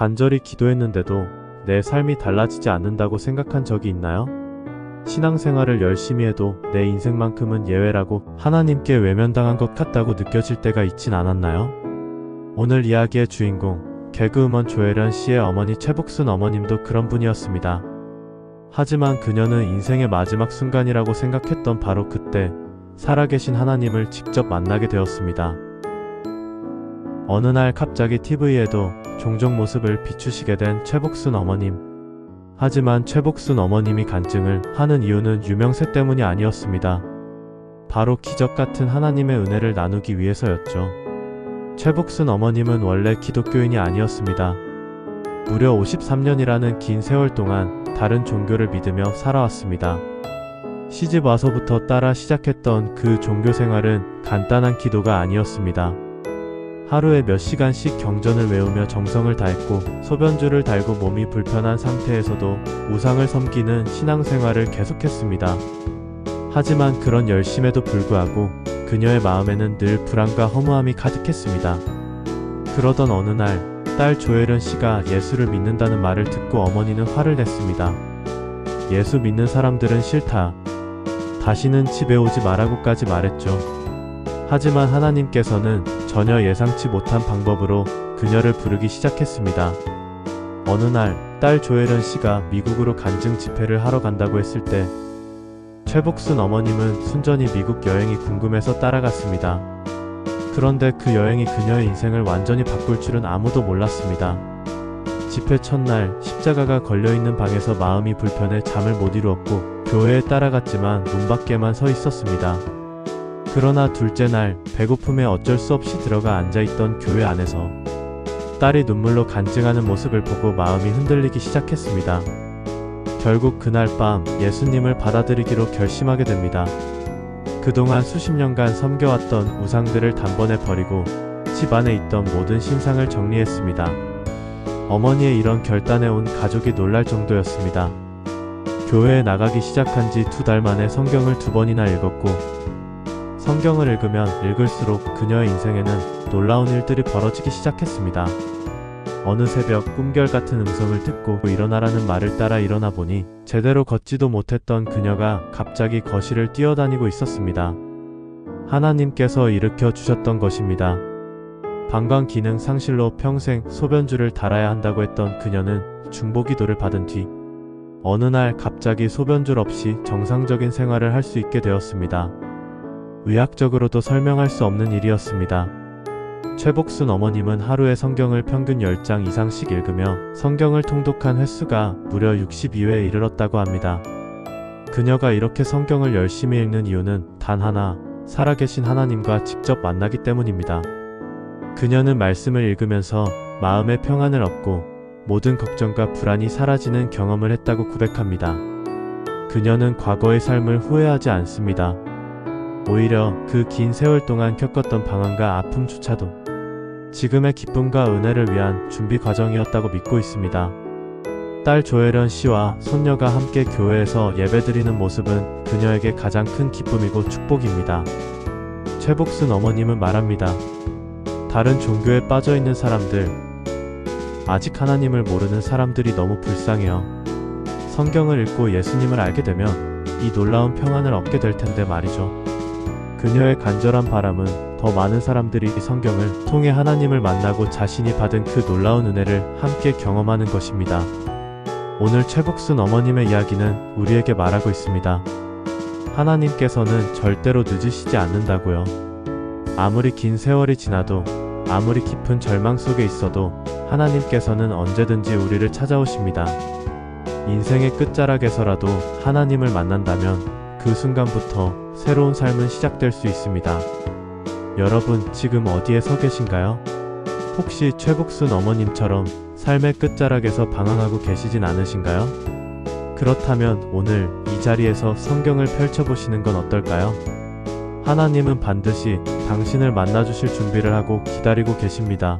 간절히 기도했는데도 내 삶이 달라지지 않는다고 생각한 적이 있나요? 신앙생활을 열심히 해도 내 인생만큼은 예외라고 하나님께 외면당한 것 같다고 느껴질 때가 있진 않았나요? 오늘 이야기의 주인공, 개그우먼 조혜련 씨의 어머니 최복순 어머님도 그런 분이었습니다. 하지만 그녀는 인생의 마지막 순간이라고 생각했던 바로 그때 살아계신 하나님을 직접 만나게 되었습니다. 어느 날 갑자기 TV에도 종종 모습을 비추시게 된 최복순 어머님. 하지만 최복순 어머님이 간증을 하는 이유는 유명세 때문이 아니었습니다. 바로 기적 같은 하나님의 은혜를 나누기 위해서였죠. 최복순 어머님은 원래 기독교인이 아니었습니다. 무려 53년이라는 긴 세월 동안 다른 종교를 믿으며 살아왔습니다. 시집 와서부터 따라 시작했던 그 종교 생활은 간단한 기도가 아니었습니다. 하루에 몇 시간씩 경전을 외우며 정성을 다했고 소변줄을 달고 몸이 불편한 상태에서도 우상을 섬기는 신앙생활을 계속했습니다. 하지만 그런 열심에도 불구하고 그녀의 마음에는 늘 불안과 허무함이 가득했습니다. 그러던 어느 날 딸 조혜련 씨가 예수를 믿는다는 말을 듣고 어머니는 화를 냈습니다. 예수 믿는 사람들은 싫다. 다시는 집에 오지 말라고까지 말했죠. 하지만 하나님께서는 전혀 예상치 못한 방법으로 그녀를 부르기 시작했습니다. 어느 날 딸 조혜련 씨가 미국으로 간증 집회를 하러 간다고 했을 때 최복순 어머님은 순전히 미국 여행이 궁금해서 따라갔습니다. 그런데 그 여행이 그녀의 인생을 완전히 바꿀 줄은 아무도 몰랐습니다. 집회 첫날 십자가가 걸려있는 방에서 마음이 불편해 잠을 못 이루었고 교회에 따라갔지만 문 밖에만 서 있었습니다. 그러나 둘째 날 배고픔에 어쩔 수 없이 들어가 앉아있던 교회 안에서 딸이 눈물로 간증하는 모습을 보고 마음이 흔들리기 시작했습니다. 결국 그날 밤 예수님을 받아들이기로 결심하게 됩니다. 그동안 수십 년간 섬겨왔던 우상들을 단번에 버리고 집 안에 있던 모든 신상을 정리했습니다. 어머니의 이런 결단에 온 가족이 놀랄 정도였습니다. 교회에 나가기 시작한 지 2달 만에 성경을 2번이나 읽었고 성경을 읽으면 읽을수록 그녀의 인생에는 놀라운 일들이 벌어지기 시작했습니다. 어느 새벽 꿈결같은 음성을 듣고 일어나라는 말을 따라 일어나 보니 제대로 걷지도 못했던 그녀가 갑자기 거실을 뛰어다니고 있었습니다. 하나님께서 일으켜 주셨던 것입니다. 방광 기능 상실로 평생 소변줄을 달아야 한다고 했던 그녀는 중보기도를 받은 뒤 어느 날 갑자기 소변줄 없이 정상적인 생활을 할 수 있게 되었습니다. 의학적으로도 설명할 수 없는 일이었습니다. 최복순 어머님은 하루에 성경을 평균 10장 이상씩 읽으며 성경을 통독한 횟수가 무려 62회에 이르렀다고 합니다. 그녀가 이렇게 성경을 열심히 읽는 이유는 단 하나, 살아계신 하나님과 직접 만나기 때문입니다. 그녀는 말씀을 읽으면서 마음의 평안을 얻고 모든 걱정과 불안이 사라지는 경험을 했다고 고백합니다. 그녀는 과거의 삶을 후회하지 않습니다. 오히려 그 긴 세월 동안 겪었던 방황과 아픔조차도 지금의 기쁨과 은혜를 위한 준비 과정이었다고 믿고 있습니다. 딸 조혜련 씨와 손녀가 함께 교회에서 예배드리는 모습은 그녀에게 가장 큰 기쁨이고 축복입니다. 최복순 어머님은 말합니다. 다른 종교에 빠져있는 사람들, 아직 하나님을 모르는 사람들이 너무 불쌍해요. 성경을 읽고 예수님을 알게 되면 이 놀라운 평안을 얻게 될 텐데 말이죠. 그녀의 간절한 바람은 더 많은 사람들이 이 성경을 통해 하나님을 만나고 자신이 받은 그 놀라운 은혜를 함께 경험하는 것입니다. 오늘 최복순 어머님의 이야기는 우리에게 말하고 있습니다. 하나님께서는 절대로 늦으시지 않는다고요. 아무리 긴 세월이 지나도 아무리 깊은 절망 속에 있어도 하나님께서는 언제든지 우리를 찾아오십니다. 인생의 끝자락에서라도 하나님을 만난다면 그 순간부터 새로운 삶은 시작될 수 있습니다. 여러분 지금 어디에 서 계신가요? 혹시 최복순 어머님처럼 삶의 끝자락에서 방황하고 계시진 않으신가요? 그렇다면 오늘 이 자리에서 성경을 펼쳐보시는 건 어떨까요? 하나님은 반드시 당신을 만나주실 준비를 하고 기다리고 계십니다.